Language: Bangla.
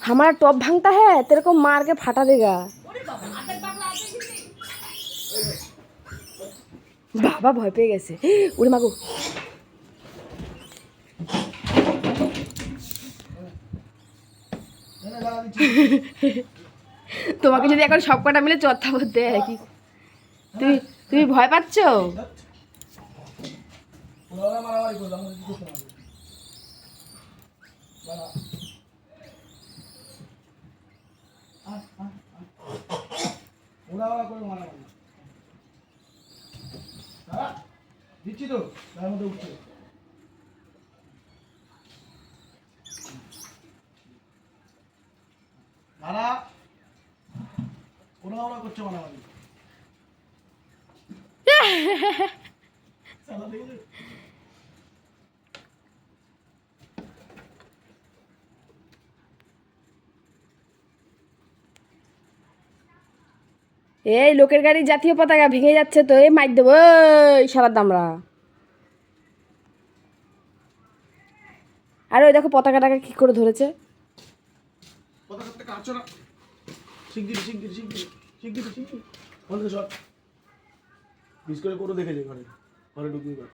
हमारा टॉप भांगता है, तेरे को मार के फाटा देगा। बाबा भय पे गेছে ওরে মাগো। তোমাকে যদি এখন সব কটা মিলে চর্থা করতে হয় কি, তুমি তুমি ভয় পাচ্ছ? দিচ্ছি তো তার মধ্যে উঠছে। দাঁড়া, ওরা ওরা করছে মারামারি। চালা দেখে এই লোকের গাড়ির জাতীয় পতাকা ভেঙে যাচ্ছে তো, এই মাইর দেবো এই সারার দামরা। আর ওই দেখো পতাকাটাকে কি করে ধরেছে। পতাকাটা কাটছো না, শিগগিরি শিগগিরি শিগগিরি শিগগিরি শিগগিরি বন্ধ সব মিস করে দেখে যে ঘরে ঘরে ঢুকিয়ে